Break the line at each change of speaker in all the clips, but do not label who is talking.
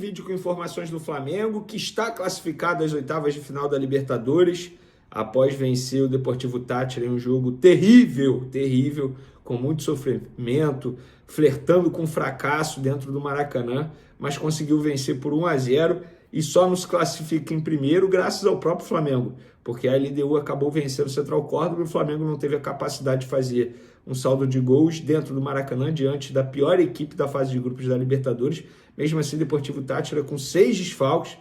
Vídeo com informações do Flamengo, que está classificado às oitavas de final da Libertadores, após vencer o Deportivo Táchira em um jogo terrível, com muito sofrimento, flertando com fracasso dentro do Maracanã, mas conseguiu vencer por 1-0 e só nos classifica em primeiro graças ao próprio Flamengo, porque a LDU acabou vencendo o Central Córdoba e o Flamengo não teve a capacidade de fazer um saldo de gols dentro do Maracanã, diante da pior equipe da fase de grupos da Libertadores. Mesmo assim, Deportivo Táchira com 6 desfalques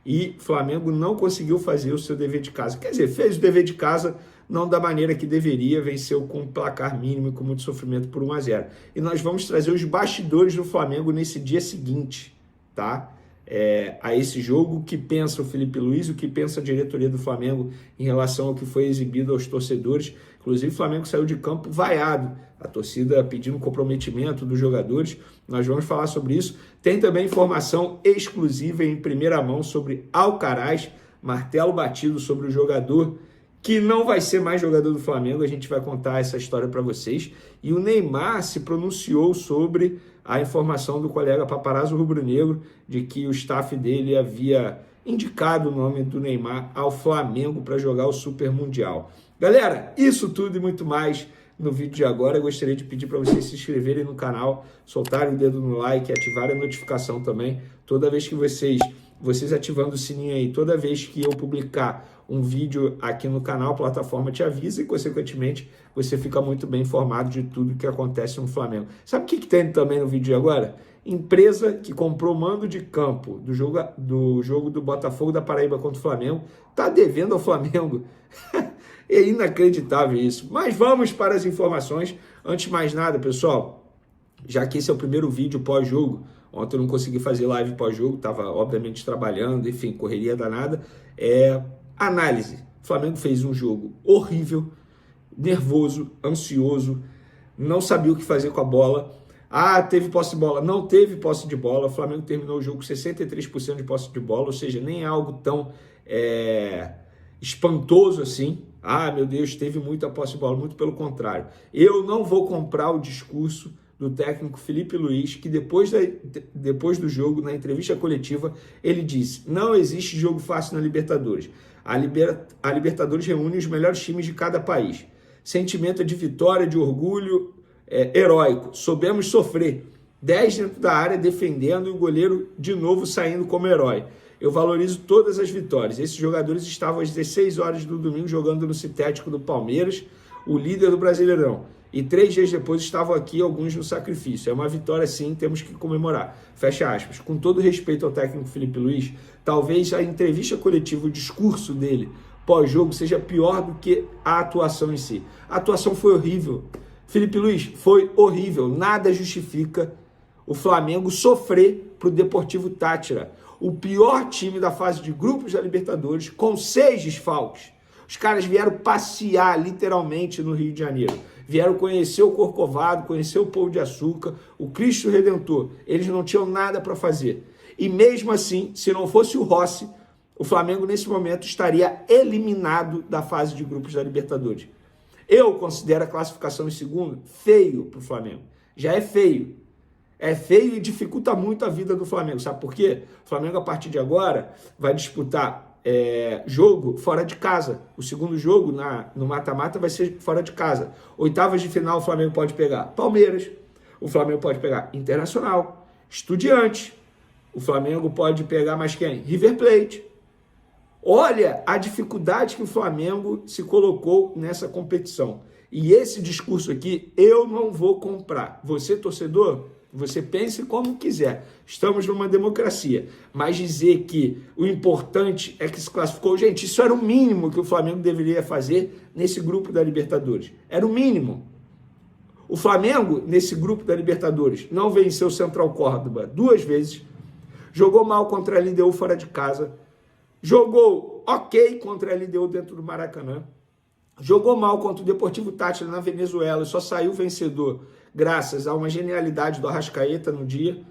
e Flamengo não conseguiu fazer o seu dever de casa. Quer dizer, fez o dever de casa, não da maneira que deveria, venceu com um placar mínimo e com muito sofrimento por 1-0. E nós vamos trazer os bastidores do Flamengo nesse dia seguinte, tá? A esse jogo, o que pensa o Felipe Luiz, o que pensa a diretoria do Flamengo em relação ao que foi exibido aos torcedores. Inclusive, o Flamengo saiu de campo vaiado, a torcida pedindo comprometimento dos jogadores. Nós vamos falar sobre isso. Tem também informação exclusiva em primeira mão sobre Alcaraz, martelo batido sobre o jogador que não vai ser mais jogador do Flamengo. A gente vai contar essa história para vocês. E o Neymar se pronunciou sobre a informação do colega paparazzo rubro-negro de que o staff dele havia indicado o nome do Neymar ao Flamengo para jogar o Super Mundial. Galera, isso tudo e muito mais no vídeo de agora. Eu gostaria de pedir para vocês se inscreverem no canal, soltarem o dedo no like e ativarem a notificação também. Toda vez que vocês ativando o sininho aí, toda vez que eu publicar um vídeo aqui no canal, a plataforma te avisa e, consequentemente, você fica muito bem informado de tudo que acontece no Flamengo. Sabe o que tem também no vídeo de agora? Empresa que comprou mando de campo do jogo do Botafogo da Paraíba contra o Flamengo está devendo ao Flamengo. É inacreditável isso. Mas vamos para as informações. Antes de mais nada, pessoal, já que esse é o primeiro vídeo pós-jogo, ontem eu não consegui fazer live pós-jogo, estava obviamente trabalhando, enfim, correria danada. Análise. O Flamengo fez um jogo horrível, nervoso, ansioso, não sabia o que fazer com a bola. Teve posse de bola. Não teve posse de bola. O Flamengo terminou o jogo com 63% de posse de bola, ou seja, nem é algo tão espantoso assim. Meu Deus, teve muita posse de bola. Muito pelo contrário. Eu não vou comprar o discurso do técnico Felipe Luiz, que depois do jogo, na entrevista coletiva, ele disse: não existe jogo fácil na Libertadores. A Libertadores reúne os melhores times de cada país. Sentimento de vitória, de orgulho, heróico. Soubemos sofrer. 10 dentro da área defendendo e o goleiro de novo saindo como herói. Eu valorizo todas as vitórias. Esses jogadores estavam às 16 horas do domingo jogando no sintético do Palmeiras, o líder do Brasileirão. E 3 dias depois estavam aqui, alguns no sacrifício. É uma vitória, sim, temos que comemorar. Fecha aspas. Com todo respeito ao técnico Felipe Luiz, talvez a entrevista coletiva, o discurso dele pós-jogo seja pior do que a atuação em si. A atuação foi horrível. Felipe Luiz, foi horrível. Nada justifica o Flamengo sofrer para o Deportivo Táchira, o pior time da fase de grupos da Libertadores, com 6 desfalques. Os caras vieram passear, literalmente, no Rio de Janeiro. Vieram conhecer o Corcovado, conhecer o Pão de Açúcar, o Cristo Redentor. Eles não tinham nada para fazer. E mesmo assim, se não fosse o Rossi, o Flamengo, nesse momento, estaria eliminado da fase de grupos da Libertadores. Eu considero a classificação em segundo feio para o Flamengo. Já é feio. É feio e dificulta muito a vida do Flamengo. Sabe por quê? O Flamengo, a partir de agora, vai disputar jogo fora de casa. O segundo jogo no mata-mata vai ser fora de casa. Oitavas de final, o Flamengo pode pegar Palmeiras, o Flamengo pode pegar Internacional, Estudiantes, o Flamengo pode pegar mais quem? River Plate. Olha a dificuldade que o Flamengo se colocou nessa competição. E esse discurso aqui eu não vou comprar. Você, torcedor, você pense como quiser. Estamos numa democracia. Mas dizer que o importante é que se classificou... Gente, isso era o mínimo que o Flamengo deveria fazer nesse grupo da Libertadores. Era o mínimo. O Flamengo, nesse grupo da Libertadores, não venceu o Central Córdoba 2 vezes. Jogou mal contra a LDU fora de casa. Jogou ok contra a LDU dentro do Maracanã. Jogou mal contra o Deportivo Táchira na Venezuela e só saiu vencedor graças a uma genialidade do Arrascaeta no dia.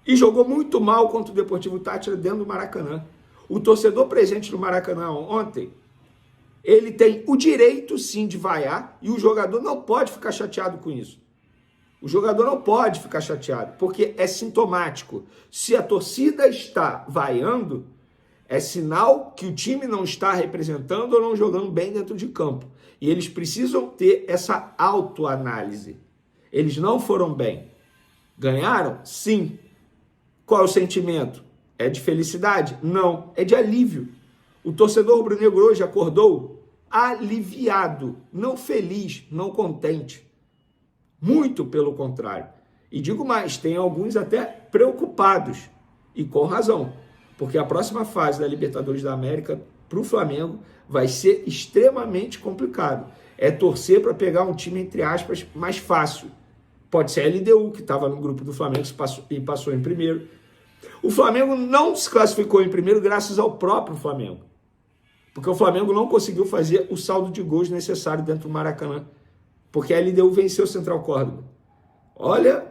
E jogou muito mal contra o Deportivo Táchira dentro do Maracanã. O torcedor presente no Maracanã ontem, ele tem o direito sim de vaiar e o jogador não pode ficar chateado com isso. O jogador não pode ficar chateado, porque é sintomático. Se a torcida está vaiando, é sinal que o time não está representando ou não jogando bem dentro de campo. E eles precisam ter essa autoanálise. Eles não foram bem. Ganharam? Sim. Qual é o sentimento? É de felicidade? Não. É de alívio. O torcedor rubro-negro hoje acordou aliviado, não feliz, não contente. Muito pelo contrário. E digo mais, tem alguns até preocupados. E com razão. Porque a próxima fase da Libertadores da América para o Flamengo vai ser extremamente complicado. É torcer para pegar um time, entre aspas, mais fácil. Pode ser a LDU, que estava no grupo do Flamengo e passou em primeiro. O Flamengo não se classificou em primeiro graças ao próprio Flamengo. Porque o Flamengo não conseguiu fazer o saldo de gols necessário dentro do Maracanã. Porque a LDU venceu o Central Córdoba. Olha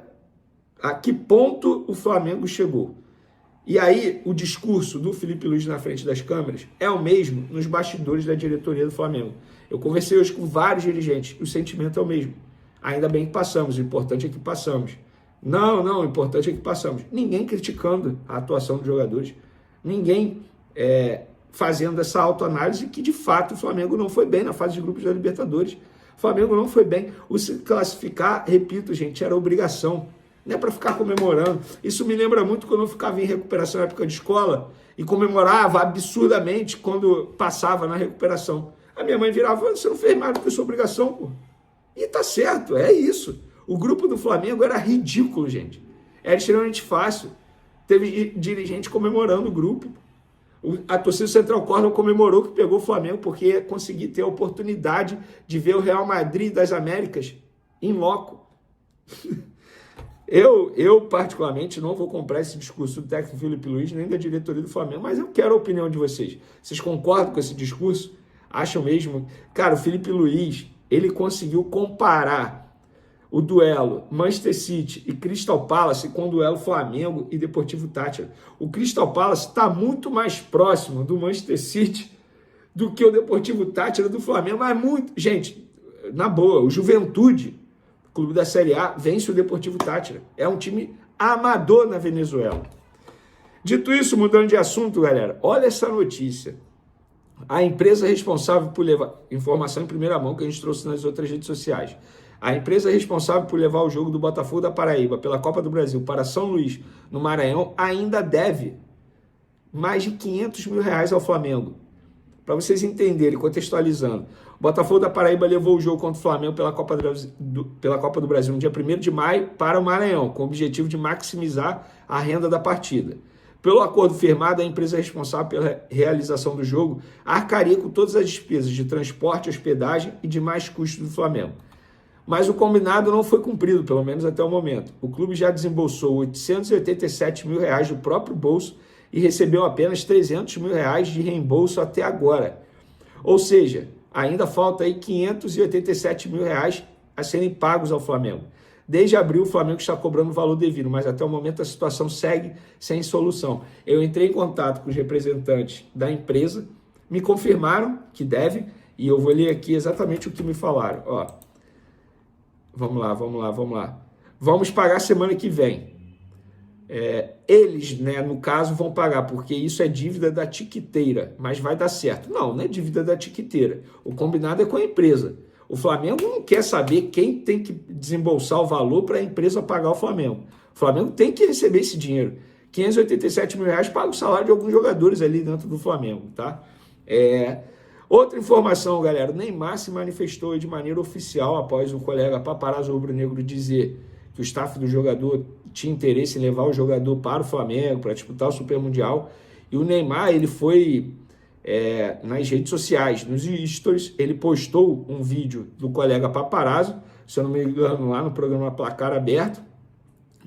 a que ponto o Flamengo chegou. E aí, o discurso do Felipe Luiz na frente das câmeras é o mesmo nos bastidores da diretoria do Flamengo. Eu conversei hoje com vários dirigentes, o sentimento é o mesmo. Ainda bem que passamos, o importante é que passamos. Não, o importante é que passamos. Ninguém criticando a atuação dos jogadores, ninguém fazendo essa autoanálise que, de fato, o Flamengo não foi bem na fase de grupos da Libertadores. O Flamengo não foi bem. O se classificar, repito, gente, era obrigação. Não é para ficar comemorando. Isso me lembra muito quando eu ficava em recuperação na época de escola e comemorava absurdamente quando passava na recuperação. A minha mãe virava: você não fez mais do que a sua obrigação, pô. E tá certo, é isso. O grupo do Flamengo era ridículo, gente. Era extremamente fácil. Teve dirigente comemorando o grupo. A torcida do Central Córdoba comemorou que pegou o Flamengo porque ia conseguir ter a oportunidade de ver o Real Madrid das Américas em loco. Eu, particularmente, não vou comprar esse discurso do técnico Felipe Luiz, nem da diretoria do Flamengo, mas eu quero a opinião de vocês. Vocês concordam com esse discurso? Acham mesmo? Cara, o Felipe Luiz, ele conseguiu comparar o duelo Manchester City e Crystal Palace com o duelo Flamengo e Deportivo Táchira. O Crystal Palace está muito mais próximo do Manchester City do que o Deportivo Táchira do Flamengo, mas muito... Gente, na boa, o Juventude, clube da Série A, vence o Deportivo Táchira. É um time amador na Venezuela. Dito isso, mudando de assunto, galera, olha essa notícia. A empresa responsável por levar... Informação em primeira mão que a gente trouxe nas outras redes sociais. A empresa responsável por levar o jogo do Botafogo da Paraíba pela Copa do Brasil para São Luís, no Maranhão, ainda deve mais de R$500 mil ao Flamengo. Para vocês entenderem, contextualizando. O Botafogo da Paraíba levou o jogo contra o Flamengo pela Copa do Brasil no dia 1º de maio para o Maranhão, com o objetivo de maximizar a renda da partida. Pelo acordo firmado, a empresa responsável pela realização do jogo arcaria com todas as despesas de transporte, hospedagem e demais custos do Flamengo. Mas o combinado não foi cumprido, pelo menos até o momento. O clube já desembolsou R$887 mil do próprio bolso e recebeu apenas R$300 mil de reembolso até agora. Ou seja, ainda falta aí R$587 mil a serem pagos ao Flamengo. Desde abril, o Flamengo está cobrando o valor devido, mas até o momento a situação segue sem solução. Eu entrei em contato com os representantes da empresa, me confirmaram que deve, e eu vou ler aqui exatamente o que me falaram. Ó, vamos lá. Vamos pagar semana que vem. Eles, né, no caso, vão pagar, porque isso é dívida da tiquiteira, mas vai dar certo. Não é dívida da tiquiteira. O combinado é com a empresa. O Flamengo não quer saber quem tem que desembolsar o valor para a empresa pagar o Flamengo. O Flamengo tem que receber esse dinheiro. R$587 mil paga o salário de alguns jogadores ali dentro do Flamengo, tá? Outra informação, galera, o Neymar se manifestou de maneira oficial após o colega Paparazzo Rubro-Negro dizer que o staff do jogador tinha interesse em levar o jogador para o Flamengo, para disputar o Super Mundial. E o Neymar, ele foi nas redes sociais, nos stories, ele postou um vídeo do colega Paparazzo, se eu não me engano, lá no programa Placar Aberto,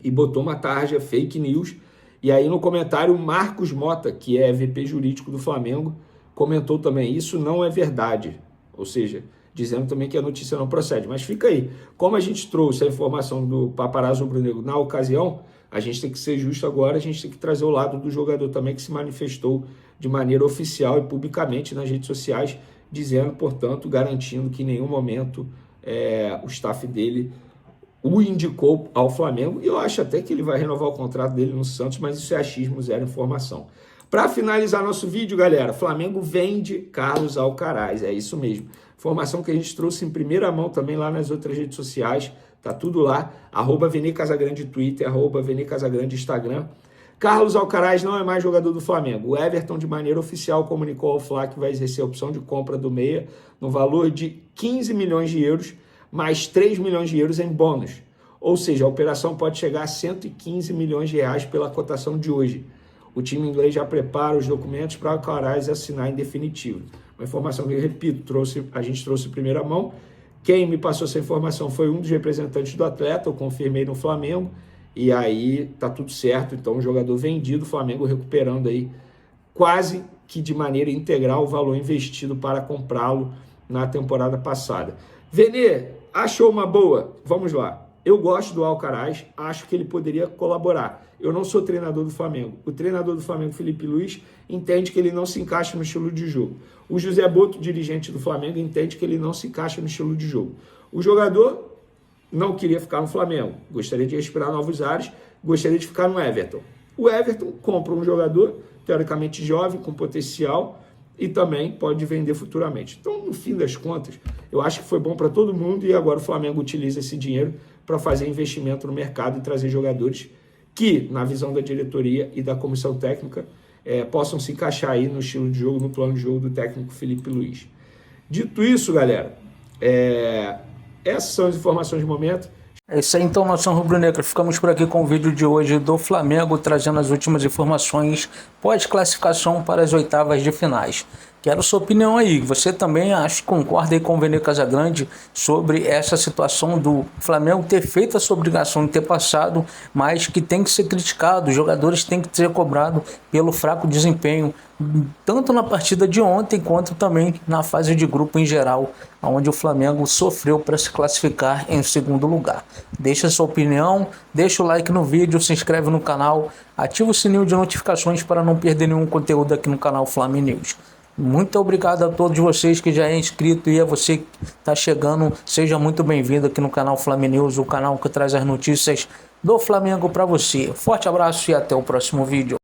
e botou uma tarja fake news. E aí no comentário, o Marcos Mota, que é VP jurídico do Flamengo, comentou também: isso não é verdade, ou seja, dizendo também que a notícia não procede. Mas fica aí, como a gente trouxe a informação do Paparazzo Rubro-Negro na ocasião, a gente tem que ser justo agora, a gente tem que trazer o lado do jogador também, que se manifestou de maneira oficial e publicamente nas redes sociais, dizendo, portanto, garantindo que em nenhum momento o staff dele o indicou ao Flamengo, e eu acho até que ele vai renovar o contrato dele no Santos, mas isso é achismo, zero informação. Para finalizar nosso vídeo, galera, Flamengo vende Carlos Alcaraz, é isso mesmo. Informação que a gente trouxe em primeira mão também lá nas outras redes sociais, tá tudo lá, @VeneCasagrande Twitter, @VeneCasagrande Instagram. Carlos Alcaraz não é mais jogador do Flamengo. O Everton, de maneira oficial, comunicou ao Fla que vai exercer a opção de compra do meia no valor de 15 milhões de euros, mais 3 milhões de euros em bônus. Ou seja, a operação pode chegar a 115 milhões de reais pela cotação de hoje. O time inglês já prepara os documentos para Alcaraz assinar em definitivo. Uma informação que, eu repito, a gente trouxe em primeira mão. Quem me passou essa informação foi um dos representantes do atleta, eu confirmei no Flamengo, e aí tá tudo certo. Então, o jogador vendido, o Flamengo recuperando aí quase que de maneira integral o valor investido para comprá-lo na temporada passada. Vene, achou uma boa? Vamos lá. Eu gosto do Alcaraz, acho que ele poderia colaborar. Eu não sou treinador do Flamengo. O treinador do Flamengo, Felipe Luiz, entende que ele não se encaixa no estilo de jogo. O José Boto, dirigente do Flamengo, entende que ele não se encaixa no estilo de jogo. O jogador não queria ficar no Flamengo, gostaria de respirar novos ares, gostaria de ficar no Everton. O Everton compra um jogador, teoricamente jovem, com potencial, e também pode vender futuramente. Então, no fim das contas, eu acho que foi bom para todo mundo, e agora o Flamengo utiliza esse dinheiro para fazer investimento no mercado e trazer jogadores que, na visão da diretoria e da comissão técnica, possam se encaixar aí no estilo de jogo, no plano de jogo do técnico Felipe Luiz. Dito isso, galera, essas são as informações de momento.
É isso aí, então, nação rubro-negra. Ficamos por aqui com o vídeo de hoje do Flamengo, trazendo as últimas informações pós-classificação para as oitavas de finais. Quero sua opinião aí. Você também concorda aí com o Vene Casagrande sobre essa situação do Flamengo ter feito a sua obrigação de ter passado, mas que tem que ser criticado. Os jogadores têm que ser cobrados pelo fraco desempenho, tanto na partida de ontem, quanto também na fase de grupo em geral, onde o Flamengo sofreu para se classificar em segundo lugar. Deixa sua opinião, deixa o like no vídeo, se inscreve no canal, ativa o sininho de notificações para não perder nenhum conteúdo aqui no canal Flame News. Muito obrigado a todos vocês que já é inscrito, e a você que está chegando, seja muito bem-vindo aqui no canal Flame News, o canal que traz as notícias do Flamengo para você. Forte abraço e até o próximo vídeo.